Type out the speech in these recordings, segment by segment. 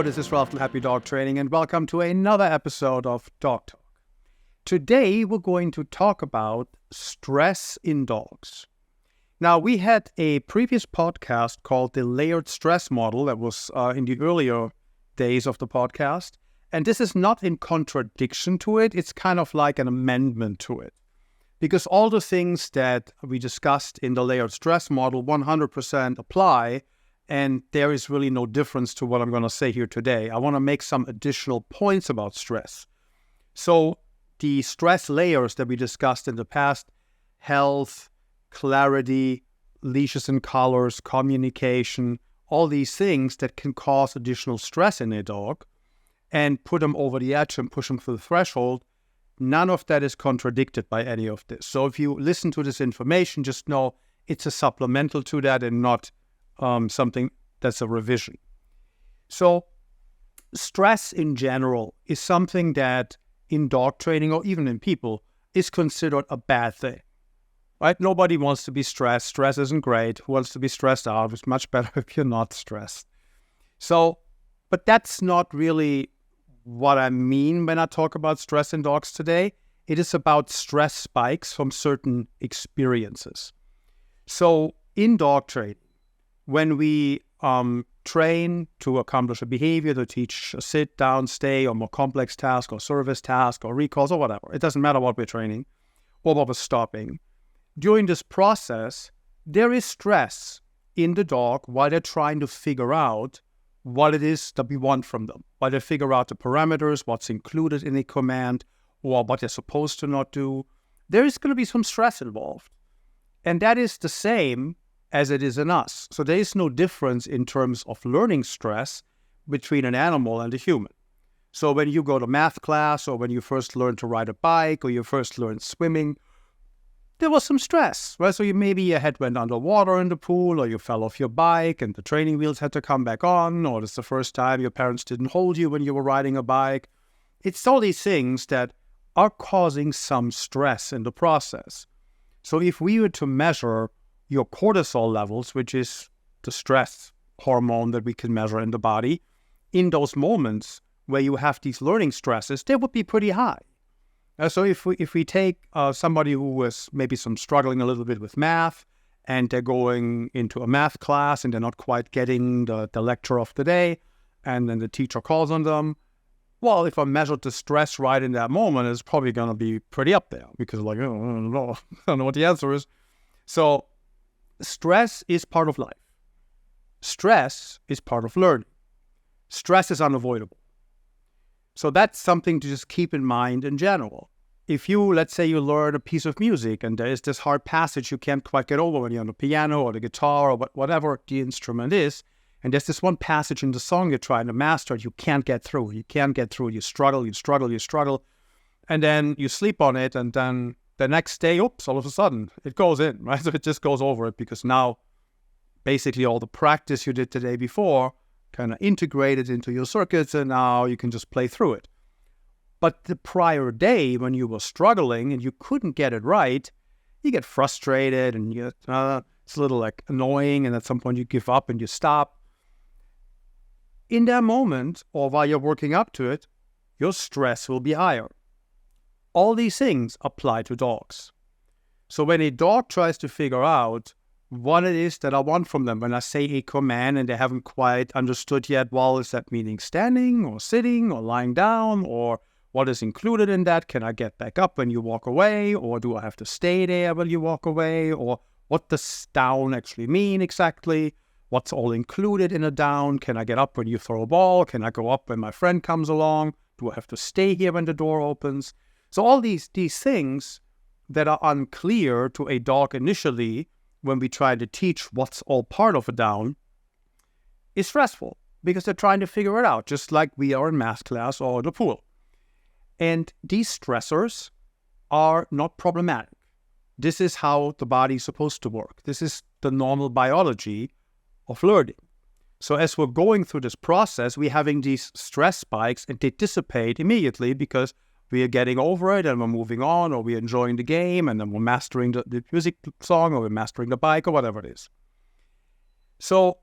this is Ralph from Happy Dog Training, and welcome to another episode of Dog Talk. Today, we're going to talk about stress in dogs. Now, we had a previous podcast called the Layered Stress Model that was in the earlier days of the podcast, and this is not in contradiction to it. It's kind of like an amendment to it, because all the things that we discussed in the Layered Stress Model 100% apply, and there is really no difference to what I'm going to say here today. I want to make some additional points about stress. So the stress layers that we discussed in the past, health, clarity, leashes and collars, communication, all these things that can cause additional stress in a dog and put them over the edge and push them through the threshold, none of that is contradicted by any of this. So if you listen to this information, just know it's a supplemental to that and not something that's a revision. So stress in general is something that in dog training or even in people is considered a bad thing, right? Nobody wants to be stressed. Stress isn't great. Who wants to be stressed out? It's much better if you're not stressed. So, but that's not really what I mean when I talk about stress in dogs today. It is about stress spikes from certain experiences. So in dog training, when we train to accomplish a behavior, to teach a sit, down, stay, or more complex task, or service task, or recalls, or whatever, it doesn't matter what we're training or what we're stopping. During this process, there is stress in the dog while they're trying to figure out what it is that we want from them, while they figure out the parameters, what's included in a command, or what they're supposed to not do. There is going to be some stress involved. And that is the same as it is in us. So there is no difference in terms of learning stress between an animal and a human. So when you go to math class, or when you first learn to ride a bike, or you first learn swimming, there was some stress, right? So maybe your head went underwater in the pool, or you fell off your bike and the training wheels had to come back on, or it's the first time your parents didn't hold you when you were riding a bike. It's all these things that are causing some stress in the process. So if we were to measure your cortisol levels, which is the stress hormone that we can measure in the body, in those moments where you have these learning stresses, they would be pretty high. So if we take somebody who was maybe struggling a little bit with math, and they're going into a math class and they're not quite getting the lecture of the day, and then the teacher calls on them, well, if I measured the stress right in that moment, it's probably going to be pretty up there, because like, oh, I don't know what the answer is. So stress is part of life. Stress is part of learning. Stress is unavoidable. So that's something to just keep in mind in general. If let's say you learn a piece of music and there is this hard passage you can't quite get over when you're on the piano or the guitar or whatever the instrument is, and there's this one passage in the song you're trying to master, you can't get through. You struggle, and then you sleep on it, and then the next day, oops, all of a sudden, it goes in, right? So it just goes over it, because now basically all the practice you did the day before kind of integrated into your circuits, and now you can just play through it. But the prior day, when you were struggling and you couldn't get it right, you get frustrated, and it's a little like annoying, and at some point you give up and you stop. In that moment, or while you're working up to it, your stress will be higher. All these things apply to dogs. So when a dog tries to figure out what it is that I want from them, when I say a command and they haven't quite understood yet, well, is that meaning standing or sitting or lying down, or what is included in that? Can I get back up when you walk away, or do I have to stay there when you walk away, or what does down actually mean exactly? What's all included in a down? Can I get up when you throw a ball? Can I go up when my friend comes along? Do I have to stay here when the door opens? So all these things that are unclear to a dog initially when we try to teach what's all part of a down is stressful, because they're trying to figure it out, just like we are in math class or the pool. And these stressors are not problematic. This is how the body is supposed to work. This is the normal biology of learning. So as we're going through this process, we're having these stress spikes, and they dissipate immediately because we are getting over it and we're moving on, or we're enjoying the game, and then we're mastering the music song, or we're mastering the bike, or whatever it is. So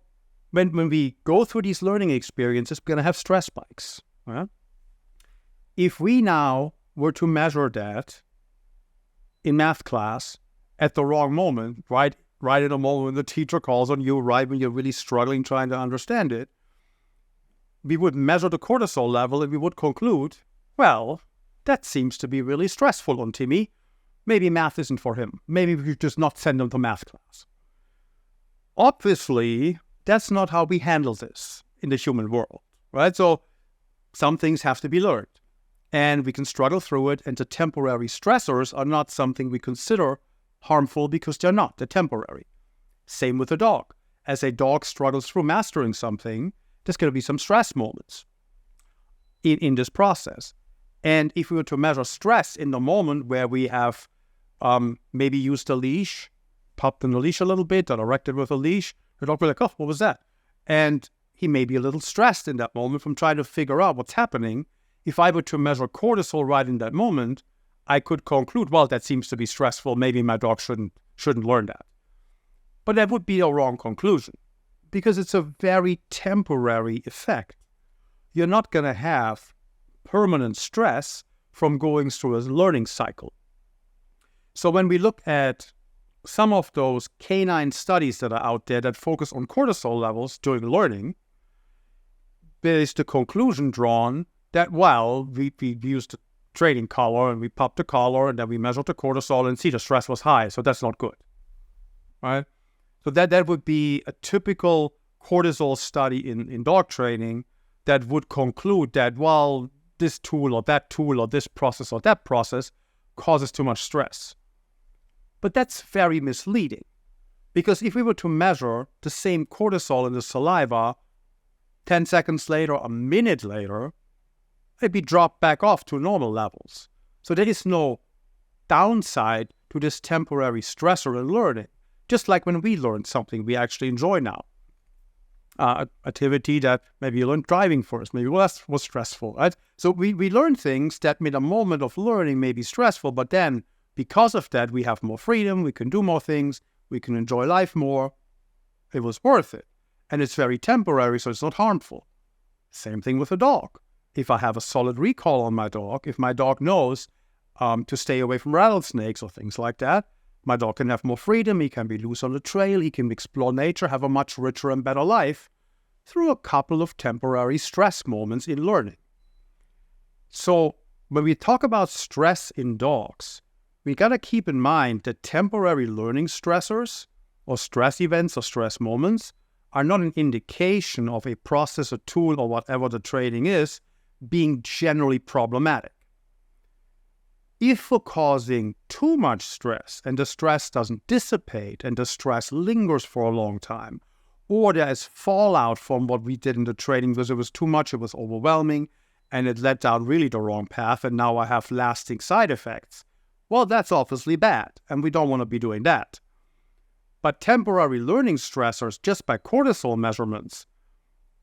when we go through these learning experiences, we're going to have stress spikes. Right? If we now were to measure that in math class at the wrong moment, right in a moment when the teacher calls on you, right when you're really struggling trying to understand it, we would measure the cortisol level and we would conclude, well, that seems to be really stressful on Timmy. Maybe math isn't for him. Maybe we should just not send him to math class. Obviously, that's not how we handle this in the human world, right? So some things have to be learned, and we can struggle through it, and the temporary stressors are not something we consider harmful because they're not. They're temporary. Same with a dog. As a dog struggles through mastering something, there's going to be some stress moments in this process. And if we were to measure stress in the moment where we have maybe used a leash, popped in the leash a little bit, or erected with a leash, the dog will be like, oh, what was that? And he may be a little stressed in that moment from trying to figure out what's happening. If I were to measure cortisol right in that moment, I could conclude, well, that seems to be stressful. Maybe my dog shouldn't learn that. But that would be a wrong conclusion because it's a very temporary effect. You're not going to have permanent stress from going through a learning cycle. So when we look at some of those canine studies that are out there that focus on cortisol levels during learning, there is the conclusion drawn that, well, we used a training collar and we popped the collar and then we measured the cortisol and see the stress was high, so that's not good, right? So that would be a typical cortisol study in dog training that would conclude that, well, this tool or that tool or this process or that process causes too much stress. But that's very misleading, because if we were to measure the same cortisol in the saliva 10 seconds later, a minute later, it'd be dropped back off to normal levels. So there is no downside to this temporary stressor in learning, just like when we learn something we actually enjoy now. Activity that maybe you learned driving first, maybe that was stressful, right? So we learn things that in a moment of learning may be stressful, but then because of that, we have more freedom, we can do more things, we can enjoy life more. It was worth it. And it's very temporary, so it's not harmful. Same thing with a dog. If I have a solid recall on my dog, if my dog knows to stay away from rattlesnakes or things like that, my dog can have more freedom, he can be loose on the trail, he can explore nature, have a much richer and better life through a couple of temporary stress moments in learning. So when we talk about stress in dogs, we got to keep in mind that temporary learning stressors or stress events or stress moments are not an indication of a process or tool or whatever the training is being generally problematic. If we're causing too much stress and the stress doesn't dissipate and the stress lingers for a long time, or there is fallout from what we did in the training because it was too much, it was overwhelming, and it led down really the wrong path, and now I have lasting side effects, well, that's obviously bad, and we don't want to be doing that. But temporary learning stressors, just by cortisol measurements,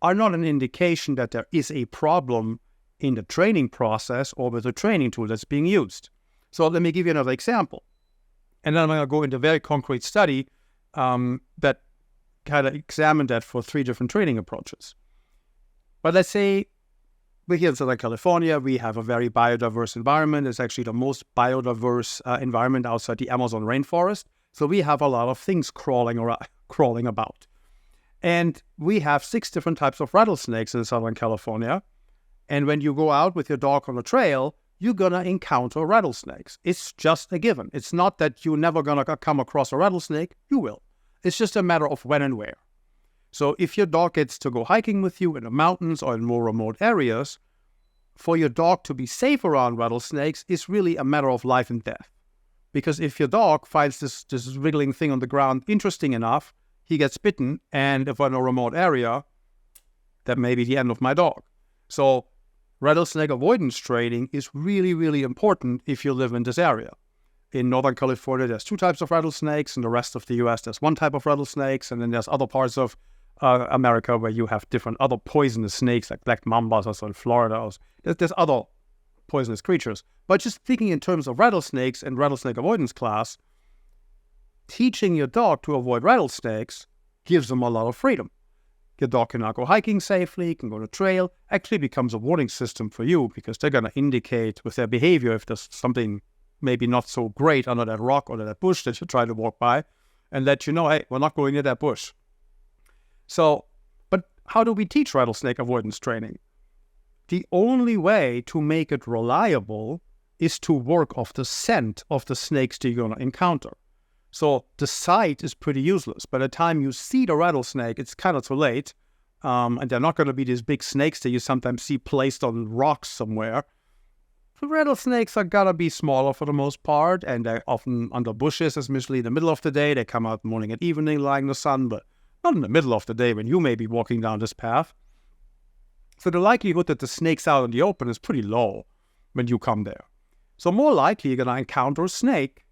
are not an indication that there is a problem in the training process or with the training tool that's being used. So let me give you another example. And then I'm going to go into a very concrete study that kind of examined that for 3 different training approaches. But let's say we're here in Southern California. We have a very biodiverse environment. It's actually the most biodiverse environment outside the Amazon rainforest. So we have a lot of things crawling about. And we have 6 different types of rattlesnakes in Southern California. And when you go out with your dog on a trail, you're going to encounter rattlesnakes. It's just a given. It's not that you're never going to come across a rattlesnake. You will. It's just a matter of when and where. So if your dog gets to go hiking with you in the mountains or in more remote areas, for your dog to be safe around rattlesnakes is really a matter of life and death. Because if your dog finds this wriggling thing on the ground interesting enough, he gets bitten, and if we're in a remote area, that may be the end of my dog. So rattlesnake avoidance training is really, really important if you live in this area. In Northern California, there's 2 types of rattlesnakes. In the rest of the U.S., there's 1 type of rattlesnakes. And then there's other parts of America where you have different other poisonous snakes, like black mambas also in Florida. There's other poisonous creatures. But just thinking in terms of rattlesnakes and rattlesnake avoidance class, teaching your dog to avoid rattlesnakes gives them a lot of freedom. Your dog cannot go hiking safely, can go to trail. Actually becomes a warning system for you because they're going to indicate with their behavior if there's something maybe not so great under that rock or that bush that you try to walk by, and let you know, hey, we're not going near that bush. So, but how do we teach rattlesnake avoidance training? The only way to make it reliable is to work off the scent of the snakes that you're going to encounter. So the sight is pretty useless. By the time you see the rattlesnake, it's kind of too late. And they're not going to be these big snakes that you sometimes see placed on rocks somewhere. The rattlesnakes are going to be smaller for the most part, and they're often under bushes, especially in the middle of the day. They come out morning and evening, lying in the sun, but not in the middle of the day when you may be walking down this path. So the likelihood that the snake's out in the open is pretty low when you come there. So more likely you're going to encounter a snake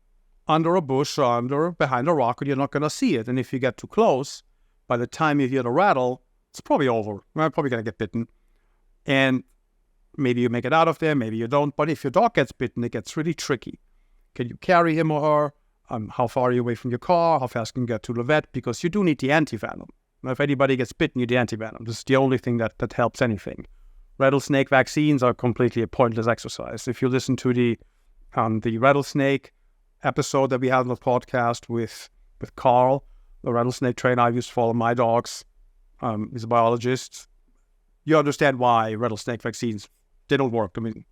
under a bush or behind a rock, and you're not going to see it. And if you get too close, by the time you hear the rattle, it's probably over. You're probably going to get bitten. And maybe you make it out of there, maybe you don't. But if your dog gets bitten, it gets really tricky. Can you carry him or her? How far are you away from your car? How fast can you get to the vet? Because you do need the antivenom. Now, if anybody gets bitten, you need the antivenom. This is the only thing that helps anything. Rattlesnake vaccines are completely a pointless exercise. If you listen to the rattlesnake episode that we had on the podcast with Carl, the rattlesnake trainer I used for all of my dogs, he's a biologist, you understand why rattlesnake vaccines, they don't work. I mean,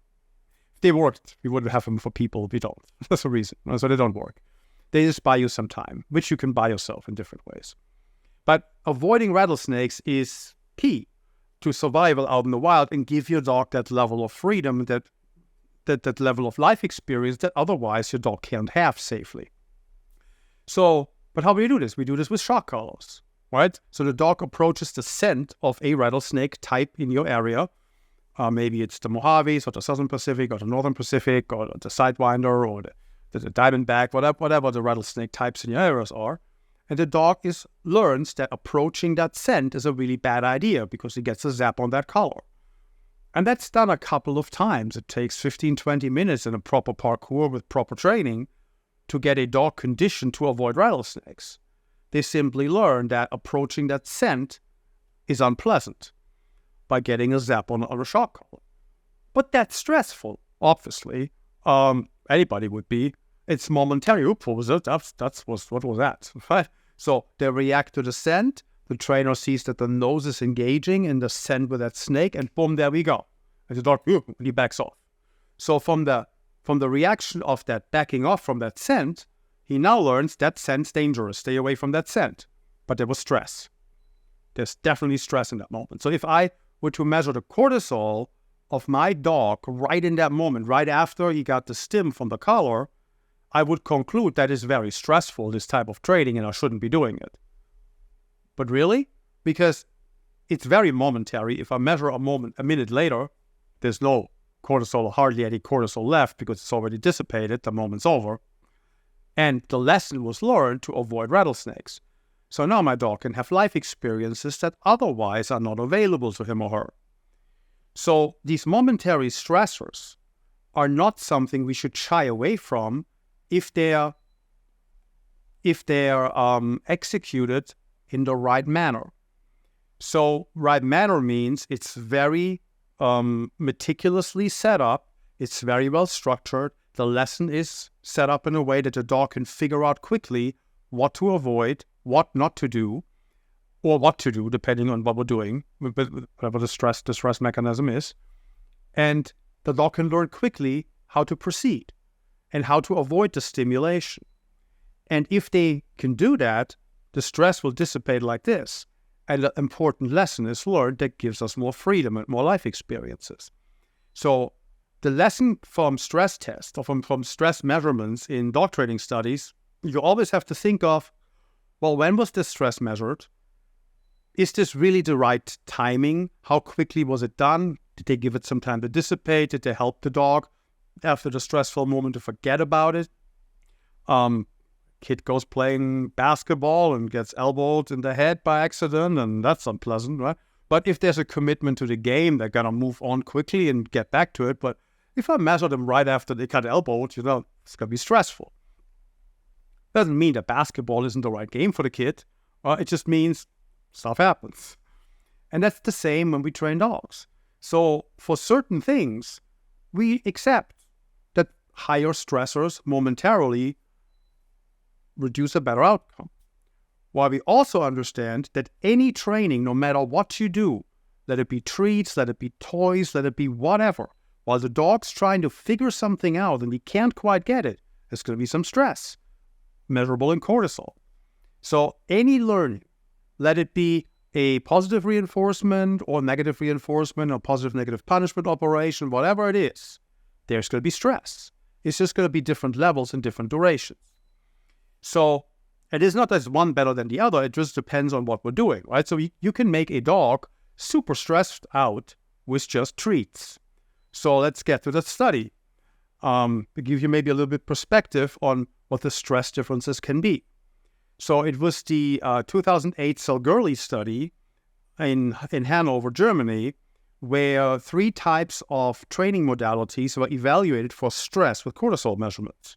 if they worked, we wouldn't have them for people. We don't. That's the reason. So they don't work. They just buy you some time, which you can buy yourself in different ways. But avoiding rattlesnakes is key to survival out in the wild and give your dog that level of freedom, that level of life experience that otherwise your dog can't have safely. So, but how do we do this? We do this with shock collars, right? So the dog approaches the scent of a rattlesnake type in your area. Maybe it's the Mojaves or the Southern Pacific or the Northern Pacific or the Sidewinder or the Diamondback, whatever the rattlesnake types in your areas are. And the dog learns that approaching that scent is a really bad idea because he gets a zap on that collar. And that's done a couple of times. It takes 15, 20 minutes in a proper parkour with proper training to get a dog conditioned to avoid rattlesnakes. They simply learn that approaching that scent is unpleasant by getting a zap on a shock collar. But that's stressful, obviously. Anybody would be. It's momentary. Oops, what was it? What was that? Right? So they react to the scent. The trainer sees that the nose is engaging in the scent with that snake, and boom, there we go. And the dog, he backs off. So from the reaction of that backing off from that scent, he now learns that scent's dangerous. Stay away from that scent. But there was stress. There's definitely stress in that moment. So if I were to measure the cortisol of my dog right in that moment, right after he got the stim from the collar, I would conclude that is very stressful, this type of training, and I shouldn't be doing it. But really? Because it's very momentary. If I measure a minute later, there's no cortisol or hardly any cortisol left because it's already dissipated, the moment's over. And the lesson was learned to avoid rattlesnakes. So now my dog can have life experiences that otherwise are not available to him or her. So these momentary stressors are not something we should shy away from if they're executed in the right manner. So right manner means it's very meticulously set up. It's very well structured. The lesson is set up in a way that the dog can figure out quickly what to avoid, what not to do, or what to do depending on what we're doing, whatever the stress mechanism is. And the dog can learn quickly how to proceed and how to avoid the stimulation. And if they can do that, the stress will dissipate like this. And an important lesson is learned that gives us more freedom and more life experiences. So the lesson from stress tests or from stress measurements in dog training studies, you always have to think of, well, when was this stress measured? Is this really the right timing? How quickly was it done? Did they give it some time to dissipate? Did they help the dog after the stressful moment to forget about it? Kid goes playing basketball and gets elbowed in the head by accident, and that's unpleasant, right? But if there's a commitment to the game, they're going to move on quickly and get back to it. But if I measure them right after they got elbowed, it's going to be stressful. Doesn't mean that basketball isn't the right game for the kid. It just means stuff happens. And that's the same when we train dogs. So for certain things, we accept that higher stressors momentarily produce a better outcome. While we also understand that any training, no matter what you do, let it be treats, let it be toys, let it be whatever, while the dog's trying to figure something out and he can't quite get it, there's going to be some stress, measurable in cortisol. So any learning, let it be a positive reinforcement or negative reinforcement or positive-negative punishment operation, whatever it is, there's going to be stress. It's just going to be different levels and different durations. So it is not as one better than the other. It just depends on what we're doing, right? So you can make a dog super stressed out with just treats. So let's get to the study. To give you maybe a little bit perspective on what the stress differences can be. So it was the 2008 Salirli study in Hanover, Germany, where 3 types of training modalities were evaluated for stress with cortisol measurements.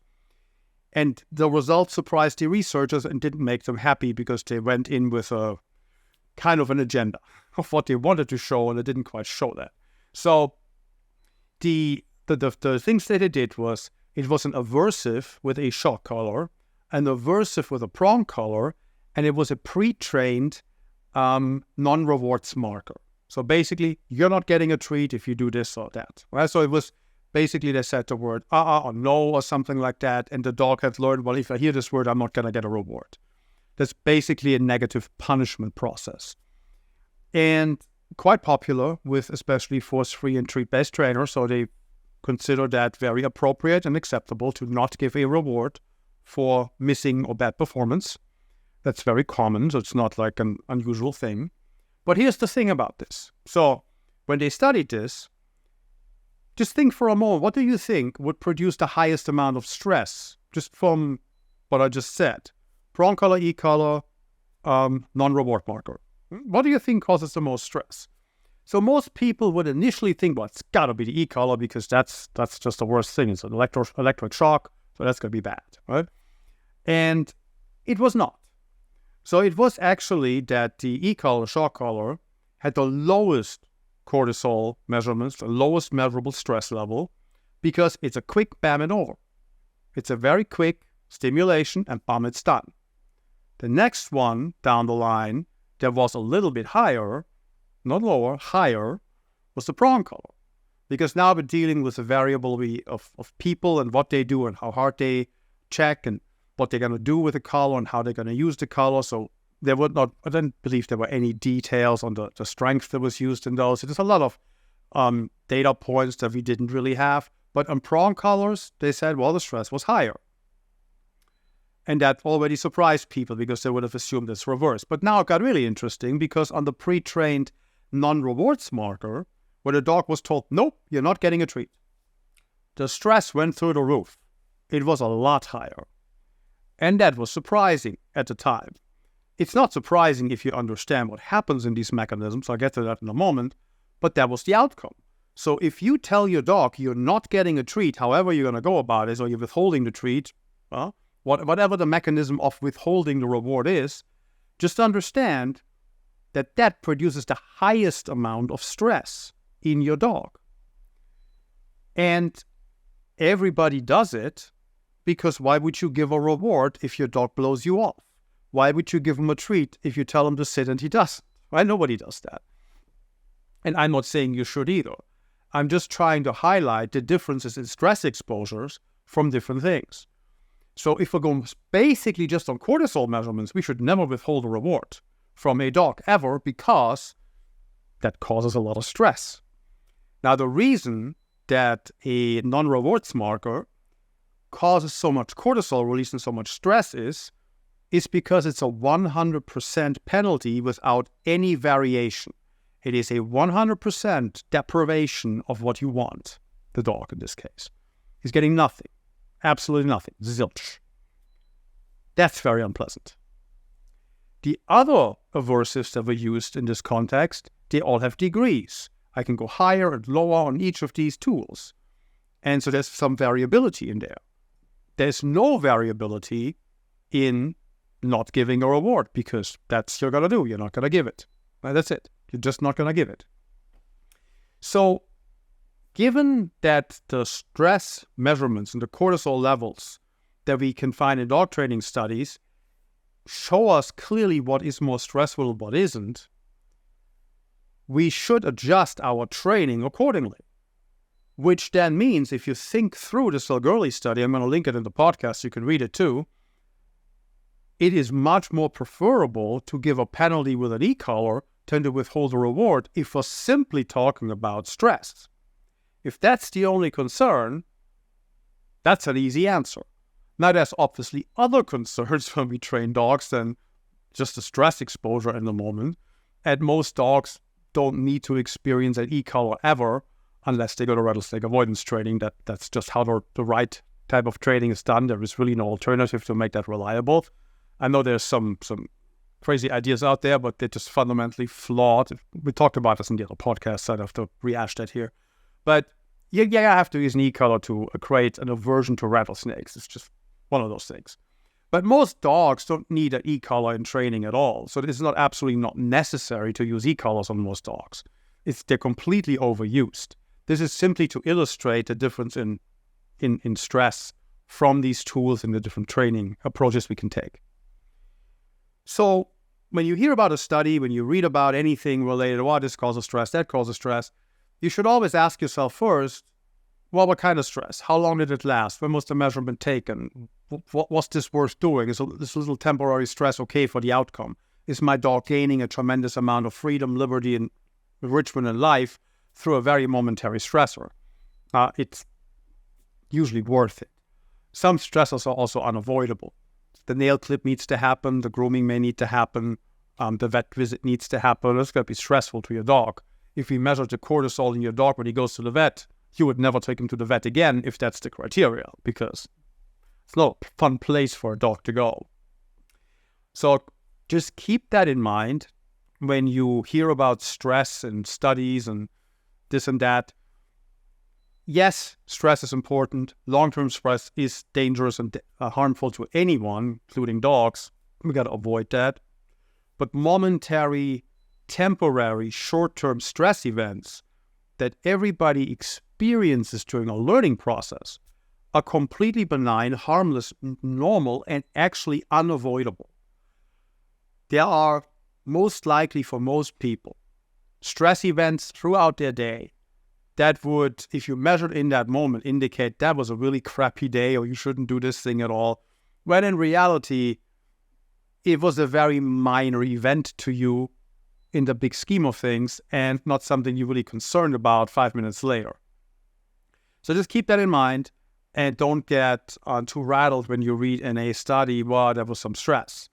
And the results surprised the researchers and didn't make them happy because they went in with a kind of an agenda of what they wanted to show, and it didn't quite show that. So the things that they did was, it was an aversive with a shock collar, an aversive with a prong collar, and it was a pre-trained non-rewards marker. So basically, you're not getting a treat if you do this or that. Right? So it was basically, they said the word or no or something like that, and the dog had learned, well, if I hear this word, I'm not going to get a reward. That's basically a negative punishment process. And quite popular with especially force-free and treat-based trainers, so they consider that very appropriate and acceptable to not give a reward for missing or bad performance. That's very common, so it's not like an unusual thing. But here's the thing about this. So when they studied this, just think for a moment, what do you think would produce the highest amount of stress, just from what I just said? Prong collar, e-collar, non-reward marker. What do you think causes the most stress? So most people would initially think, well, it's got to be the e-collar because that's just the worst thing. It's an electric shock, so that's going to be bad, right? And it was not. So it was actually that the e-collar, shock collar, had the lowest cortisol measurements, the lowest measurable stress level, because it's a quick bam and over. It's a very quick stimulation and bam, it's done. The next one down the line that was a little bit higher, not lower, higher, was the prong collar. Because now we're dealing with a variable of people and what they do and how hard they check and what they're going to do with the collar and how they're going to use the collar. So I didn't believe there were any details on the strength that was used in those. There's a lot of data points that we didn't really have. But on prong collars, they said, well, the stress was higher. And that already surprised people because they would have assumed it's reverse. But now it got really interesting because on the pre-trained non-rewards marker, where the dog was told, nope, you're not getting a treat, the stress went through the roof. It was a lot higher. And that was surprising at the time. It's not surprising if you understand what happens in these mechanisms. I'll get to that in a moment. But that was the outcome. So if you tell your dog you're not getting a treat, however you're going to go about it, or you're withholding the treat, whatever the mechanism of withholding the reward is, just understand that that produces the highest amount of stress in your dog. And everybody does it because why would you give a reward if your dog blows you off? Why would you give him a treat if you tell him to sit and he doesn't? Right? Nobody does that. And I'm not saying you should either. I'm just trying to highlight the differences in stress exposures from different things. So if we're going basically just on cortisol measurements, we should never withhold a reward from a dog ever because that causes a lot of stress. Now, the reason that a non-rewards marker causes so much cortisol release and so much stress is because it's a 100% penalty without any variation. It is a 100% deprivation of what you want, the dog in this case. He's getting nothing. Absolutely nothing. Zilch. That's very unpleasant. The other aversives that were used in this context, they all have degrees. I can go higher and lower on each of these tools. And so there's some variability in there. There's no variability in not giving a reward because that's what you're going to do. You're not going to give it. Right? That's it. You're just not going to give it. So, given that the stress measurements and the cortisol levels that we can find in dog training studies show us clearly what is more stressful and what isn't, we should adjust our training accordingly. Which then means, if you think through the Salirli study, I'm going to link it in the podcast, you can read it too, it is much more preferable to give a penalty with an e-collar than to withhold a reward if we're simply talking about stress. If that's the only concern, that's an easy answer. Now, there's obviously other concerns when we train dogs than just the stress exposure in the moment. And most dogs don't need to experience an e-collar ever unless they go to rattlesnake avoidance training. That's just how the right type of training is done. There is really no alternative to make that reliable. I know there's some crazy ideas out there, but they're just fundamentally flawed. We talked about this in the other podcast, so I don't have to rehash that here. But yeah, I have to use an e-collar to create an aversion to rattlesnakes. It's just one of those things. But most dogs don't need an e-collar in training at all. So it's absolutely not necessary to use e-collars on most dogs. They're completely overused. This is simply to illustrate the difference in stress from these tools and the different training approaches we can take. So when you hear about a study, when you read about anything related to this causes stress, that causes stress, you should always ask yourself first, well, what kind of stress? How long did it last? When was the measurement taken? What was this worth doing? Is this little temporary stress okay for the outcome? Is my dog gaining a tremendous amount of freedom, liberty, and enrichment in life through a very momentary stressor? It's usually worth it. Some stressors are also unavoidable. The nail clip needs to happen. The grooming may need to happen. The vet visit needs to happen. It's going to be stressful to your dog. If we measure the cortisol in your dog when he goes to the vet, you would never take him to the vet again if that's the criteria, because it's not a fun place for a dog to go. So just keep that in mind when you hear about stress and studies and this and that. Yes, stress is important. Long-term stress is dangerous and harmful to anyone, including dogs. We got to avoid that. But momentary, temporary, short-term stress events that everybody experiences during a learning process are completely benign, harmless, normal, and actually unavoidable. There are, most likely for most people, stress events throughout their day that would, if you measured in that moment, indicate that was a really crappy day or you shouldn't do this thing at all, when in reality, it was a very minor event to you in the big scheme of things and not something you're really concerned about 5 minutes later. So just keep that in mind and don't get too rattled when you read in a study, well, there was some stress.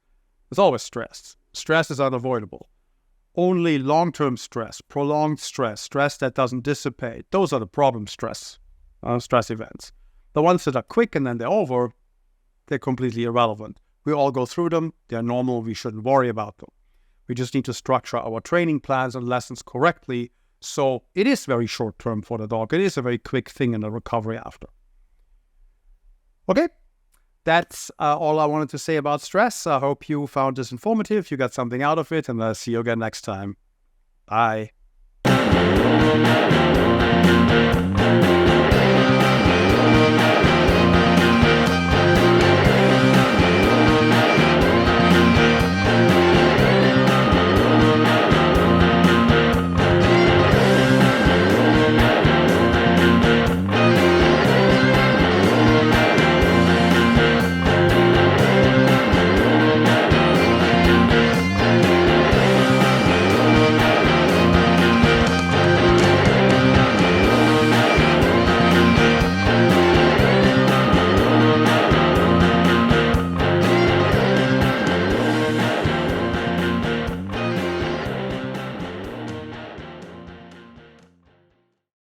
There's always stress. Stress is unavoidable. Only long-term stress, prolonged stress, stress that doesn't dissipate, those are the problem stress events. The ones that are quick and then they're over, they're completely irrelevant. We all go through them. They're normal. We shouldn't worry about them. We just need to structure our training plans and lessons correctly. So it is very short-term for the dog. It is a very quick thing in the recovery after. Okay, that's all I wanted to say about stress. I hope you found this informative. You got something out of it, and I'll see you again next time. Bye.